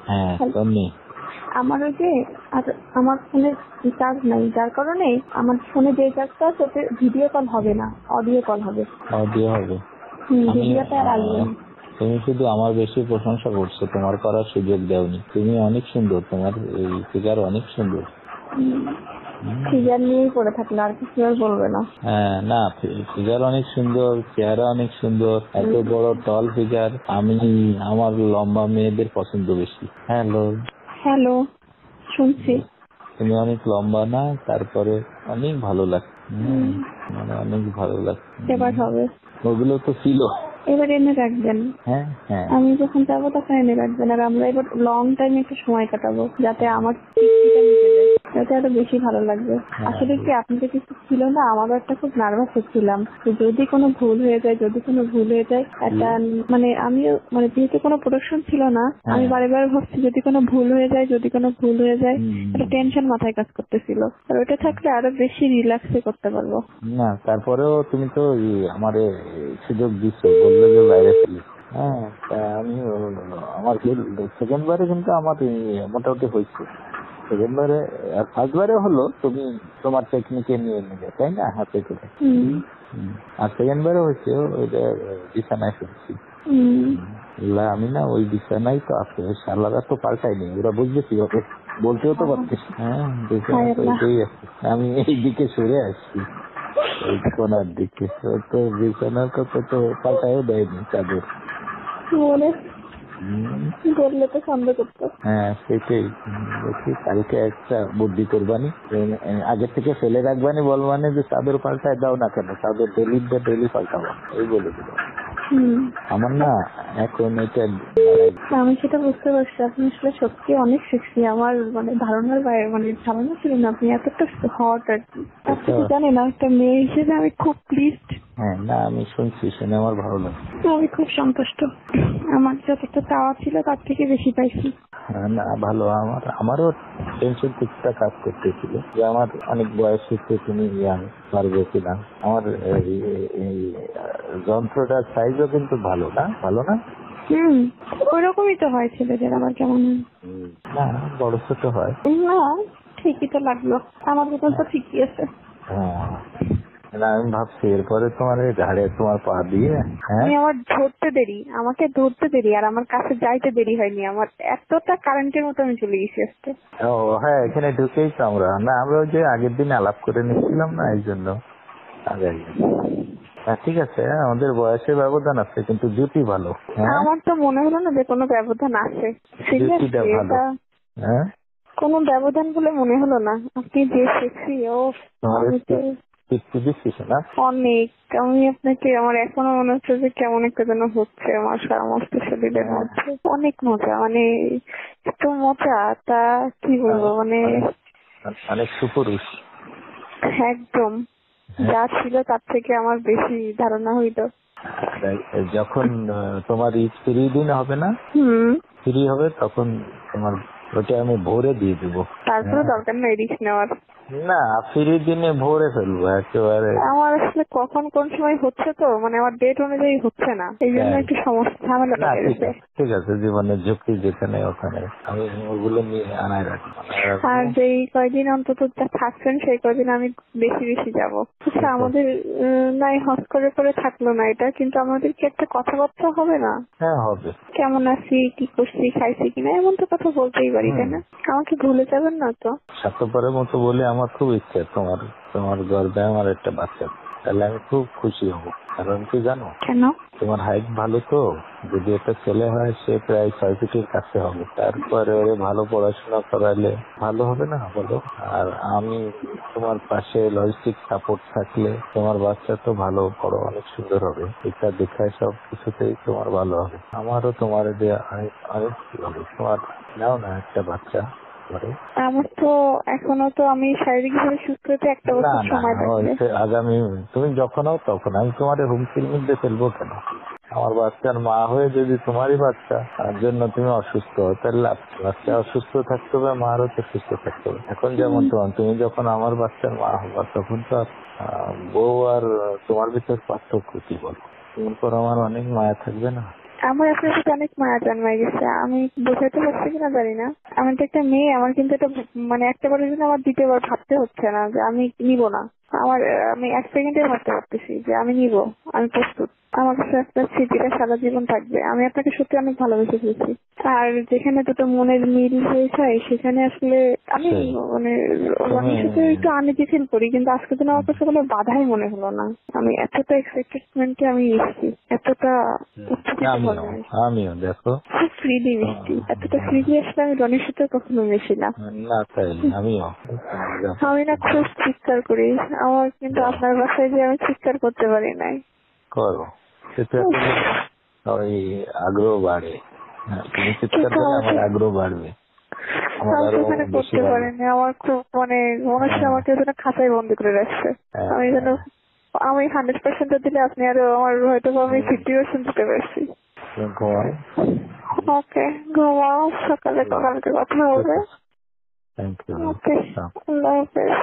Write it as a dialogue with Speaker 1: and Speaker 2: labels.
Speaker 1: হ্যাঁ তুমি
Speaker 2: আমার ওই যে আর আমার ফোনে চার্জ নাই, যার কারণে আমার ফোনে যে চার্জটা আছে ওতে ভিডিও কল হবে না, অডিও কল হবে।
Speaker 1: অডিও হবে।
Speaker 2: ভিডিওটা আর আসবে না।
Speaker 1: তুমি শুধু আমার বেশি প্রশংসা করছো, তোমার করার সুযোগ দেওনি। তুমি অনেক সুন্দর, তোমার এই ফিগার অনেক সুন্দর।
Speaker 2: ফিগার নিয়েই পড়ে থাকলে আর কিছু আর বলবে না।
Speaker 1: হ্যাঁ না, ফিগার অনেক সুন্দর, চেহারা অনেক সুন্দর, এত বড় টল ফিগার। আমার লম্বা মেয়েদের পছন্দ বেশি।
Speaker 2: হ্যালো, শুনছি।
Speaker 1: তুমি অনেক লম্বা না, তারপরে অনেক ভালো লাগছে, মানে অনেক ভালো লাগছে।
Speaker 2: এবার হবে,
Speaker 1: ওগুলো তো ছিল।
Speaker 2: এবার এনে রাখবেন।
Speaker 1: হ্যাঁ হ্যাঁ,
Speaker 2: আমি যখন যাবো তখন এনে রাখবেন। আর আমরা এবার লং টাইম একটু সময় কাটাবো, যাতে আমার তৃপ্তিটা মিটে যায়, যাতে আরো বেশি ভালো লাগবে। আসলে কি আপনাদের কিছু ছিল না, আমারও একটা খুব নার্ভাস হচ্ছিলাম যদি কোনো ভুল হয়ে যায়, একটা মানে আমিও মানে যেহেতু কোনো প্রোডাকশন ছিল না, আমি বারে বারে ভাবছি যদি কোনো ভুল হয়ে যায় একটা টেনশন মাথায় কাজ করতেছিল। আর ওটা থাকলে আরো বেশি রিল্যাক্সে করতে পারবো।
Speaker 1: না তারপরেও তুমি তো আমার সুযোগ দিচ্ছ, বললে যে বাইরে ফেলি। হ্যাঁ, আমি আমার সেকেন্ড বারে কিন্তু আমার মোটামুটি হয়েছে। সেকেন্ড বারে আর ফার্স্ট বারে হলো তুমি তোমার টেকনিকে নিয়ে নিলে, তাই না, হাতে করে। আর সেকেন্ড বারে হয়েছে ওইটা বিছানায় শুনছি। আমি না ওই বিছানায় তো আছে, শালারা তো পাল্টাইনি, ওরা বুঝবে কি হবে, বলতেও তো পারতিস। হ্যাঁ, বিছানা তো ওইটাই আছে। আমি এই দিকে সরে আসছি, এই কোনার দিকে, তো বিছানার কথা তো পাল্টাইও দেয়নি চাদর।
Speaker 2: বললে তো সন্দেহ করতো।
Speaker 1: হ্যাঁ সেটাই বলছি, কালকে একটা বুদ্ধি করবানি, আগে থেকে ফেলে রাখবানি, বলবানি যে চাদর পাল্টায় দাও না কেন, চাদর ডেলি পাল্টাবো, এই বলে দিল। আমার না এখন এটা
Speaker 2: আমি সেটা বুঝতে পারছি, আপনি আসলে সত্যি অনেক সেক্সি। আমার মানে ধারণার বাইরে, মানে ধারণা ছিল না আপনি এতটা হট আর কি। আপনি তো জানেন একটা মেয়ে হিসেবে আমি খুব প্লিজড।
Speaker 1: হ্যাঁ না, আমি শুনছি, শুনে আমার ভালো লাগছে।
Speaker 2: আমি খুব সন্তুষ্ট, আমার যতটা চাওয়া ছিল তার থেকে বেশি পাইছি।
Speaker 1: না ভালো, আমারও টেনশন কিছুটা কাজ করতেছিল যে আমার অনেক বয়স হচ্ছে, তুমি ইয়াং পারবে কিনা। আমার এই যন্ত্রটার সাইজও কিন্তু ভালো না।
Speaker 2: ওইরকমই তো হয় ছেলেদের, আবার কেমন
Speaker 1: না বড় ছোট হয়
Speaker 2: না, ঠিকই তো লাগলো, আমার মতন তো ঠিকই আছে।
Speaker 1: হ্যাঁ না, আমি ভাবছি এরপরে তোমার ঘাড়ে তোমার পা দিয়ে
Speaker 2: আমাকে ধরতে দেরি আর আমার কাছে যাইতে দেরি হয়নি, আমার এতটা কারেন্টের মতো আমি চলে গেছি আজকে।
Speaker 1: ও হ্যাঁ, এখানে ঢুকেই তো আমরা ওই যে আগের দিন আলাপ করে নিচ্ছিলাম না, এই জন্য আগে। হ্যাঁ ঠিক আছে, আমাদের বয়সের ব্যবধান আছে, কিন্তু জুটি ভালো।
Speaker 2: আমার তো মনে হলো না যে কোনো ব্যবধান আছে,
Speaker 1: জুটিটা ভালো। হ্যাঁ,
Speaker 2: কোনো ব্যবধান বলে মনে হলো না। আপনি যে সেক্সি, ও অনেক। আমি আপনাকে, আমার এখনো মনে হচ্ছে যে কেমন একটা যেন হচ্ছে আমার সমস্ত শরীরের মধ্যে। অনেক মজা, মানে এত মজা, তা কি বলবো, মানে
Speaker 1: অনেক সুপুরুষ
Speaker 2: একদম। যা ছিল তার থেকে আমার বেশি ধারণা হইল।
Speaker 1: যখন তোমার ফ্রি দিন হবে না, ফ্রি হবে তখন তোমার ওটা আমি ভোরে দিয়ে দেবো।
Speaker 2: তারপরে দরকার নেই রিস্ক নেওয়ার।
Speaker 1: না, ফ্রি দিনে ভোরে ফেলবো একেবারে। আমার
Speaker 2: আসলে কখন কোন সময় হচ্ছে তো, মানে আমার ডেট অনুযায়ী হচ্ছে না, এই জন্য একটু সমস্যা ঝামেলা লেগে গেছে।
Speaker 1: ঠিক আছে, জীবনের ঝুঁকি যেখানে ওখানে আমি ওগুলো নিয়ে আনায় রাখবো।
Speaker 2: আর যেই কয়দিন অন্তত থাকছেন সেই কয়দিন আমি বেশি যাবো। আচ্ছা, আমাদের নাই হজ করে থাকলো না এটা, কিন্তু আমাদের কি একটা কথাবার্তা হবে না?
Speaker 1: হ্যাঁ হবে।
Speaker 2: কেমন আছি, কি করছি, খাইছি কিনা, এমন তো কথা বলতেই পারি, তাই না? আমাকে ভুলে যাবেন না তো?
Speaker 1: স্বার্থপরের মতো বলে আমার খুব ইচ্ছে তোমার গর্বে আমার একটা বাচ্চা, তাহলে আমি খুব খুশি হব। কারণ কি জানো?
Speaker 2: কেন?
Speaker 1: তোমার হাইট ভালো তো, যদি একটা ছেলে হয় সে প্রায় 6 ফিটের কাছে হবে, তারপরে ভালো পড়াশোনা করালে ভালো হবে না বলো? আর আমি তোমার পাশে লজিস্টিক সাপোর্ট থাকলে তোমার বাচ্চা তো ভালো বড় অনেক সুন্দর হবে। এটা দেখায় সব কিছুতেই তোমার ভালো হবে। আমারও তোমার দিয়ে অনেক ভালো হবে। তোমার নাও না একটা বাচ্চা।
Speaker 2: আমার তো এখনো তো আমি শারীরিকভাবে সুস্থ হতে একটা বছর সময় লাগবে।
Speaker 1: আগামী তুমি যখন হও তখন আমি তোমার হুমকির মধ্যে ফেলবো কেন? আমার বাচ্চার মা হয়ে যদি তোমারই বাচ্চা তার জন্য তুমি অসুস্থ হও, তাহলে বাচ্চা অসুস্থ থাকতে হবে, মারও তো সুস্থ থাকতে হবে। এখন যেমন তুমি যখন আমার বাচ্চার মা হবা তখন তো বউ আর তোমার ভিতর পার্থক্য কি বলো? তোমার পর আমার অনেক মায়া থাকবে না?
Speaker 2: আমার আপনার সাথে অনেক মায়া জন্মায় গেছে, আমি বোঝাতে পারছি কিনা জানি না। আমি তো একটা মেয়ে, আমার কিন্তু এটা মানে একটা বারের জন্য আমার দ্বিতীয়বার ভাবতে হচ্ছে না যে আমি নিব না। আমি 1 সেকেন্ডে ভাবতে পারতেছি যে আমি নিব, আমি প্রস্তুত। আমার কাছে আপনার স্মৃতিটা সারা জীবন থাকবে। আমি আপনাকে সত্যি অনেক ভালোবেসে ফেলেছি। আর যেখানে দুটো মনের মিল হয়ে যায় সেখানে আসলে আমি মানে রনির সাথে একটু আনইজি ফিল করি, কিন্তু আজকে দিন আমার কাছে কোনো বাধাই মনে হলো না। আমি এতটা এক্সাইটেডমেন্টে আমি এসেছি, এতটা
Speaker 1: আমিও দেখো
Speaker 2: খুব ফ্রিলি মিশছি, এতটা ফ্রিলি আসলে আমি রনির সাথে কখনো মিশি না।
Speaker 1: না তাই আমিও
Speaker 2: আমি না খুব চিৎকার করি, আমার কিন্তু আপনার বাসায় যে আমি চিৎকার করতে পারি নাই।
Speaker 1: করো, সেটা ওই আগ্রহ বাড়ে। তুমি চিৎকার করলে আমার আগ্রহ বাড়বে, আমার আরো বেশি
Speaker 2: করতে পারিনি। আমার খুব মানে মনে হচ্ছে আমাকে যেন খাঁচায় বন্দি করে রাখছে। আমি যেন আমি 100% দিলে আপনি আরো আমার হয়তো আমি 50% দিতে পারছি। ওকে, ঘুমাও, সকালে কালকে কথা হবে।
Speaker 1: Thank you.
Speaker 2: ওকে, আল্লাহ হাফেজ।